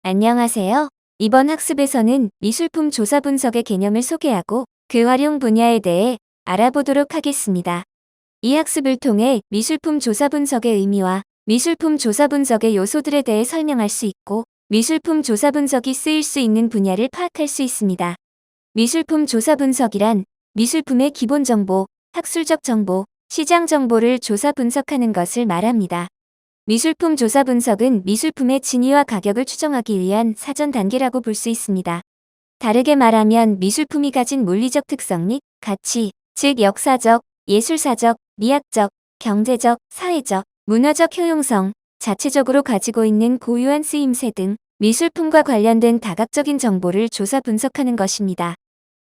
안녕하세요. 이번 학습에서는 미술품 조사 분석의 개념을 소개하고 그 활용 분야에 대해 알아보도록 하겠습니다. 이 학습을 통해 미술품 조사 분석의 의미와 미술품 조사 분석의 요소들에 대해 설명할 수 있고 미술품 조사 분석이 쓰일 수 있는 분야를 파악할 수 있습니다. 미술품 조사 분석이란 미술품의 기본 정보, 학술적 정보, 시장 정보를 조사 분석하는 것을 말합니다. 미술품 조사 분석은 미술품의 진위와 가격을 추정하기 위한 사전 단계라고 볼 수 있습니다. 다르게 말하면 미술품이 가진 물리적 특성 및 가치, 즉 역사적, 예술사적, 미학적, 경제적, 사회적, 문화적 효용성, 자체적으로 가지고 있는 고유한 쓰임새 등 미술품과 관련된 다각적인 정보를 조사 분석하는 것입니다.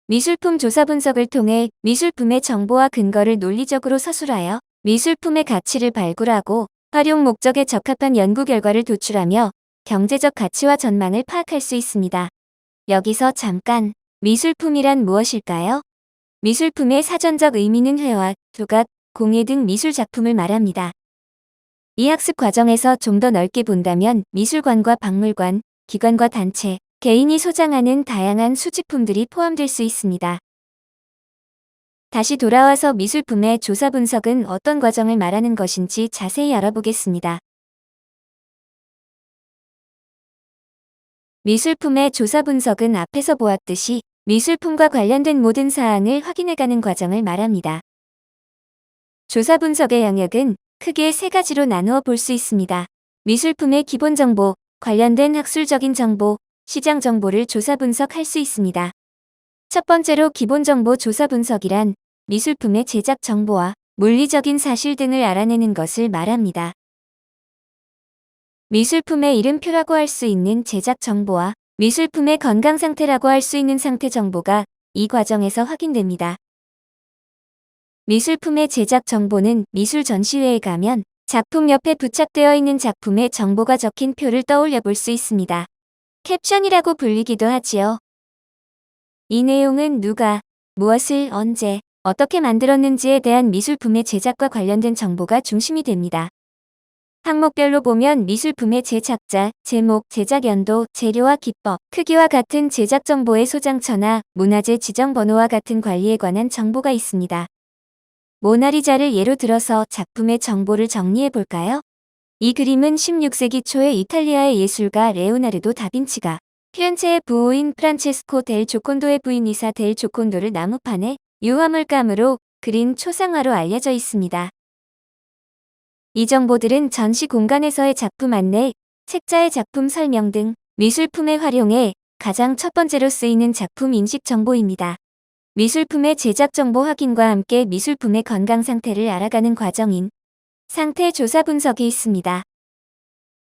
미술품 조사 분석을 통해 미술품의 정보와 근거를 논리적으로 서술하여 미술품의 가치를 발굴하고 활용 목적에 적합한 연구 결과를 도출하며 경제적 가치와 전망을 파악할 수 있습니다. 여기서 잠깐, 미술품이란 무엇일까요? 미술품의 사전적 의미는 회화, 조각, 공예 등 미술 작품을 말합니다. 이 학습 과정에서 좀 더 넓게 본다면 미술관과 박물관, 기관과 단체, 개인이 소장하는 다양한 수집품들이 포함될 수 있습니다. 다시 돌아와서 미술품의 조사 분석은 어떤 과정을 말하는 것인지 자세히 알아보겠습니다. 미술품의 조사 분석은 앞에서 보았듯이 미술품과 관련된 모든 사항을 확인해가는 과정을 말합니다. 조사 분석의 영역은 크게 세 가지로 나누어 볼 수 있습니다. 미술품의 기본 정보, 관련된 학술적인 정보, 시장 정보를 조사 분석할 수 있습니다. 첫 번째로 기본 정보 조사 분석이란 미술품의 제작 정보와 물리적인 사실 등을 알아내는 것을 말합니다. 미술품의 이름표라고 할 수 있는 제작 정보와 미술품의 건강 상태라고 할 수 있는 상태 정보가 이 과정에서 확인됩니다. 미술품의 제작 정보는 미술 전시회에 가면 작품 옆에 부착되어 있는 작품의 정보가 적힌 표를 떠올려 볼 수 있습니다. 캡션이라고 불리기도 하지요. 이 내용은 누가, 무엇을, 언제, 어떻게 만들었는지에 대한 미술품의 제작과 관련된 정보가 중심이 됩니다. 항목별로 보면 미술품의 제작자, 제목, 제작 연도, 재료와 기법, 크기와 같은 제작 정보의 소장처나 문화재 지정 번호와 같은 관리에 관한 정보가 있습니다. 모나리자를 예로 들어서 작품의 정보를 정리해 볼까요? 이 그림은 16세기 초의 이탈리아의 예술가 레오나르도 다빈치가 피렌체의 부호인 프란체스코 델 조콘도의 부인 이사 델 조콘도를 나무판에 유화물감으로 그린 초상화로 알려져 있습니다. 이 정보들은 전시 공간에서의 작품 안내, 책자의 작품 설명 등 미술품의 활용에 가장 첫 번째로 쓰이는 작품 인식 정보입니다. 미술품의 제작 정보 확인과 함께 미술품의 건강 상태를 알아가는 과정인 상태 조사 분석이 있습니다.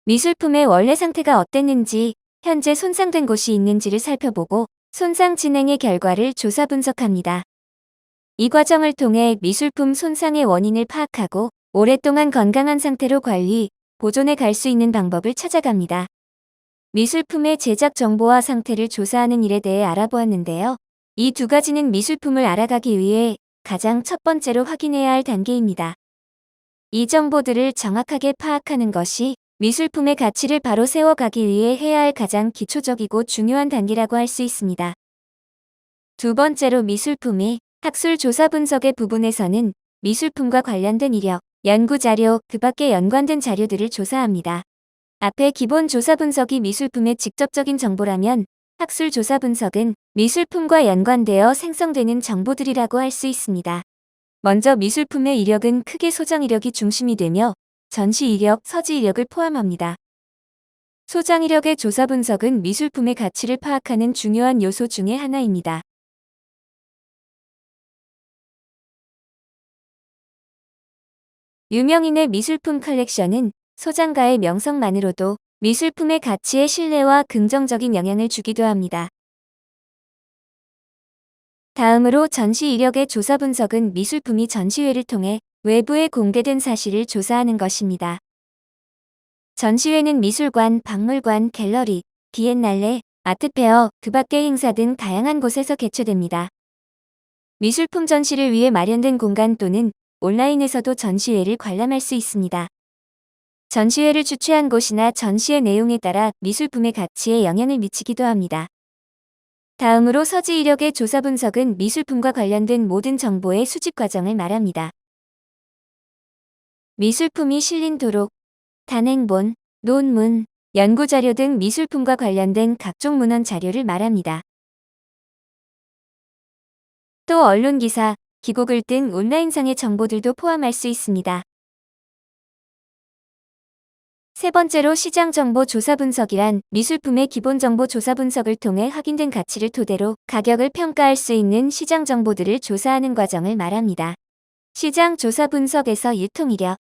미술품의 원래 상태가 어땠는지, 현재 손상된 곳이 있는지를 살펴보고 손상 진행의 결과를 조사 분석합니다. 이 과정을 통해 미술품 손상의 원인을 파악하고 오랫동안 건강한 상태로 관리, 보존해 갈 수 있는 방법을 찾아갑니다. 미술품의 제작 정보와 상태를 조사하는 일에 대해 알아보았는데요. 이 두 가지는 미술품을 알아가기 위해 가장 첫 번째로 확인해야 할 단계입니다. 이 정보들을 정확하게 파악하는 것이 미술품의 가치를 바로 세워가기 위해 해야 할 가장 기초적이고 중요한 단계라고 할 수 있습니다. 두 번째로 미술품의 학술 조사 분석의 부분에서는 미술품과 관련된 이력, 연구자료, 그 밖에 연관된 자료들을 조사합니다. 앞에 기본 조사 분석이 미술품의 직접적인 정보라면 학술 조사 분석은 미술품과 연관되어 생성되는 정보들이라고 할 수 있습니다. 먼저 미술품의 이력은 크게 소장 이력이 중심이 되며 전시 이력, 서지 이력을 포함합니다. 소장 이력의 조사 분석은 미술품의 가치를 파악하는 중요한 요소 중의 하나입니다. 유명인의 미술품 컬렉션은 소장가의 명성만으로도 미술품의 가치에 신뢰와 긍정적인 영향을 주기도 합니다. 다음으로 전시 이력의 조사 분석은 미술품이 전시회를 통해 외부에 공개된 사실을 조사하는 것입니다. 전시회는 미술관, 박물관, 갤러리, 비엔날레, 아트페어, 그 밖의 행사 등 다양한 곳에서 개최됩니다. 미술품 전시를 위해 마련된 공간 또는 온라인에서도 전시회를 관람할 수 있습니다. 전시회를 주최한 곳이나 전시회 내용에 따라 미술품의 가치에 영향을 미치기도 합니다. 다음으로 서지 이력의 조사 분석은 미술품과 관련된 모든 정보의 수집 과정을 말합니다. 미술품이 실린 도록, 단행본, 논문, 연구자료 등 미술품과 관련된 각종 문헌 자료를 말합니다. 또 언론기사, 기고글 등 온라인상의 정보들도 포함할 수 있습니다. 세 번째로 시장정보 조사 분석이란 미술품의 기본정보 조사 분석을 통해 확인된 가치를 토대로 가격을 평가할 수 있는 시장 정보들을 조사하는 과정을 말합니다. 시장 조사 분석에서 유통이력,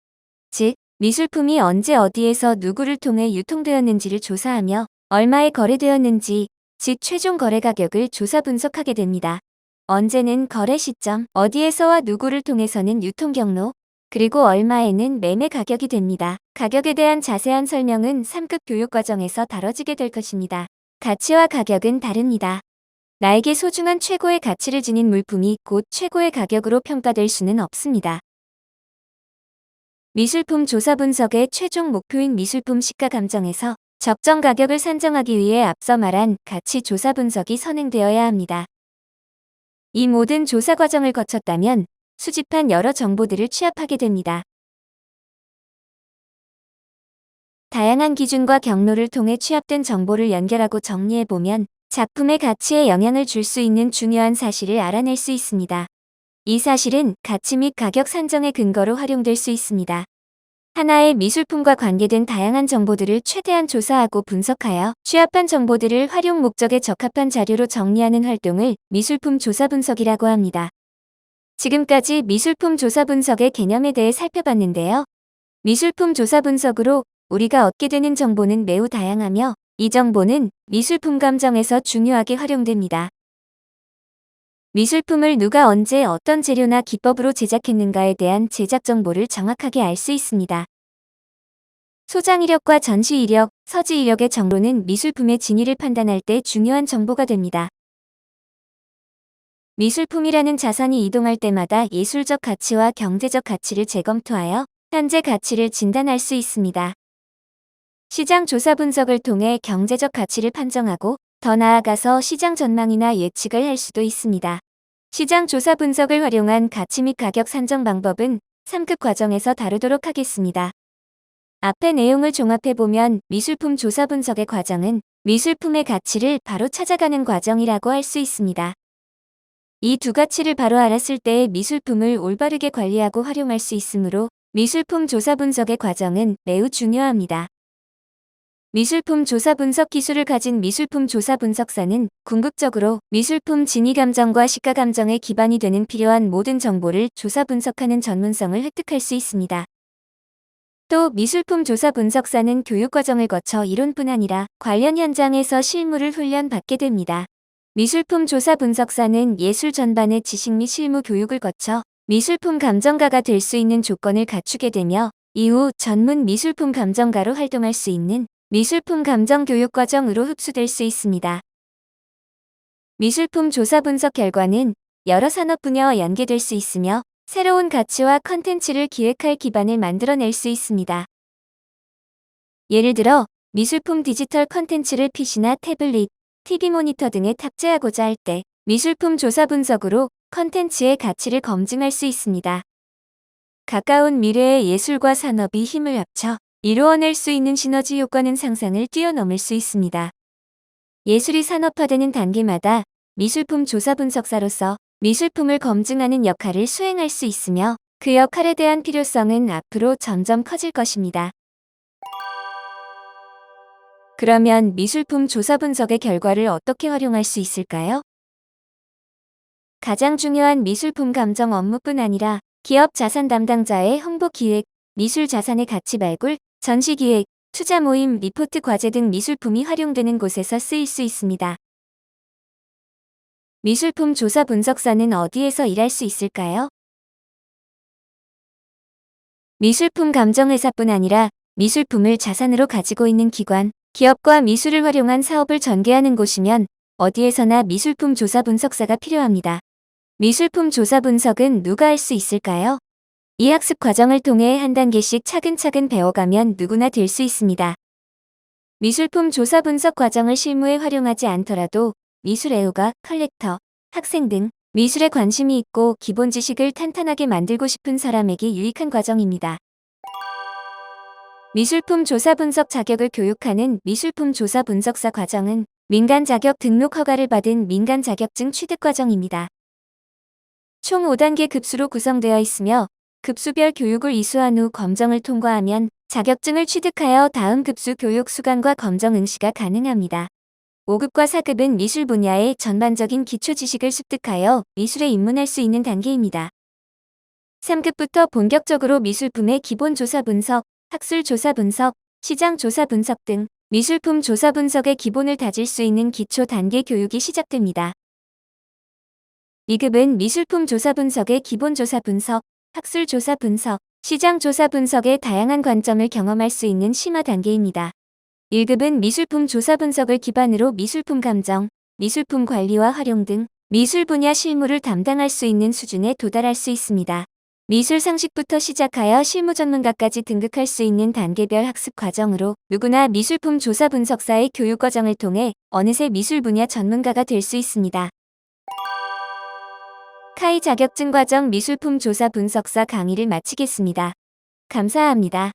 즉 미술품이 언제 어디에서 누구를 통해 유통되었는지를 조사하며 얼마에 거래되었는지, 즉 최종 거래 가격을 조사 분석하게 됩니다. 언제는 거래 시점, 어디에서와 누구를 통해서는 유통 경로, 그리고 얼마에는 매매 가격이 됩니다. 가격에 대한 자세한 설명은 3급 교육 과정에서 다뤄지게 될 것입니다. 가치와 가격은 다릅니다. 나에게 소중한 최고의 가치를 지닌 물품이 곧 최고의 가격으로 평가될 수는 없습니다. 미술품 조사 분석의 최종 목표인 미술품 시가 감정에서 적정 가격을 산정하기 위해 앞서 말한 가치 조사 분석이 선행되어야 합니다. 이 모든 조사 과정을 거쳤다면 수집한 여러 정보들을 취합하게 됩니다. 다양한 기준과 경로를 통해 취합된 정보를 연결하고 정리해보면 작품의 가치에 영향을 줄 수 있는 중요한 사실을 알아낼 수 있습니다. 이 사실은 가치 및 가격 산정의 근거로 활용될 수 있습니다. 하나의 미술품과 관계된 다양한 정보들을 최대한 조사하고 분석하여 취합한 정보들을 활용 목적에 적합한 자료로 정리하는 활동을 미술품 조사 분석이라고 합니다. 지금까지 미술품 조사 분석의 개념에 대해 살펴봤는데요. 미술품 조사 분석으로 우리가 얻게 되는 정보는 매우 다양하며 이 정보는 미술품 감정에서 중요하게 활용됩니다. 미술품을 누가 언제 어떤 재료나 기법으로 제작했는가에 대한 제작 정보를 정확하게 알 수 있습니다. 소장 이력과 전시 이력, 서지 이력의 정보는 미술품의 진위를 판단할 때 중요한 정보가 됩니다. 미술품이라는 자산이 이동할 때마다 예술적 가치와 경제적 가치를 재검토하여 현재 가치를 진단할 수 있습니다. 시장 조사 분석을 통해 경제적 가치를 판정하고 더 나아가서 시장 전망이나 예측을 할 수도 있습니다. 시장 조사 분석을 활용한 가치 및 가격 산정 방법은 3급 과정에서 다루도록 하겠습니다. 앞의 내용을 종합해보면 미술품 조사 분석의 과정은 미술품의 가치를 바로 찾아가는 과정이라고 할 수 있습니다. 이 두 가치를 바로 알았을 때 미술품을 올바르게 관리하고 활용할 수 있으므로 미술품 조사 분석의 과정은 매우 중요합니다. 미술품 조사 분석 기술을 가진 미술품 조사 분석사는 궁극적으로 미술품 진위 감정과 시가 감정의 기반이 되는 필요한 모든 정보를 조사 분석하는 전문성을 획득할 수 있습니다. 또 미술품 조사 분석사는 교육 과정을 거쳐 이론뿐 아니라 관련 현장에서 실무를 훈련받게 됩니다. 미술품 조사 분석사는 예술 전반의 지식 및 실무 교육을 거쳐 미술품 감정가가 될 수 있는 조건을 갖추게 되며 이후 전문 미술품 감정가로 활동할 수 있는 미술품 감정 교육 과정으로 흡수될 수 있습니다. 미술품 조사 분석 결과는 여러 산업 분야와 연계될 수 있으며 새로운 가치와 컨텐츠를 기획할 기반을 만들어낼 수 있습니다. 예를 들어 미술품 디지털 컨텐츠를 PC나 태블릿, TV 모니터 등에 탑재하고자 할 때 미술품 조사 분석으로 컨텐츠의 가치를 검증할 수 있습니다. 가까운 미래의 예술과 산업이 힘을 합쳐 이루어낼 수 있는 시너지 효과는 상상을 뛰어넘을 수 있습니다. 예술이 산업화되는 단계마다 미술품 조사 분석사로서 미술품을 검증하는 역할을 수행할 수 있으며 그 역할에 대한 필요성은 앞으로 점점 커질 것입니다. 그러면 미술품 조사 분석의 결과를 어떻게 활용할 수 있을까요? 가장 중요한 미술품 감정 업무뿐 아니라 기업 자산 담당자의 홍보 기획, 미술 자산의 가치 발굴, 전시 기획, 투자 모임, 리포트 과제 등 미술품이 활용되는 곳에서 쓰일 수 있습니다. 미술품 조사 분석사는 어디에서 일할 수 있을까요? 미술품 감정회사뿐 아니라 미술품을 자산으로 가지고 있는 기관, 기업과 미술을 활용한 사업을 전개하는 곳이면 어디에서나 미술품 조사 분석사가 필요합니다. 미술품 조사 분석은 누가 할 수 있을까요? 이 학습 과정을 통해 한 단계씩 차근차근 배워가면 누구나 될 수 있습니다. 미술품 조사 분석 과정을 실무에 활용하지 않더라도 미술 애호가, 컬렉터, 학생 등 미술에 관심이 있고 기본 지식을 탄탄하게 만들고 싶은 사람에게 유익한 과정입니다. 미술품 조사 분석 자격을 교육하는 미술품 조사 분석사 과정은 민간 자격 등록 허가를 받은 민간 자격증 취득 과정입니다. 총 5단계 급수로 구성되어 있으며 급수별 교육을 이수한 후 검정을 통과하면 자격증을 취득하여 다음 급수 교육 수강과 검정 응시가 가능합니다. 5급과 4급은 미술 분야의 전반적인 기초 지식을 습득하여 미술에 입문할 수 있는 단계입니다. 3급부터 본격적으로 미술품의 기본 조사 분석, 학술 조사 분석, 시장 조사 분석 등 미술품 조사 분석의 기본을 다질 수 있는 기초 단계 교육이 시작됩니다. 2급은 미술품 조사 분석의 기본 조사 분석, 학술 조사 분석, 시장 조사 분석의 다양한 관점을 경험할 수 있는 심화 단계입니다. 1급은 미술품 조사 분석을 기반으로 미술품 감정, 미술품 관리와 활용 등 미술 분야 실무를 담당할 수 있는 수준에 도달할 수 있습니다. 미술 상식부터 시작하여 실무 전문가까지 등극할 수 있는 단계별 학습 과정으로 누구나 미술품 조사 분석사의 교육 과정을 통해 어느새 미술 분야 전문가가 될 수 있습니다. 카이 자격증 과정 미술품 조사 분석사 강의를 마치겠습니다. 감사합니다.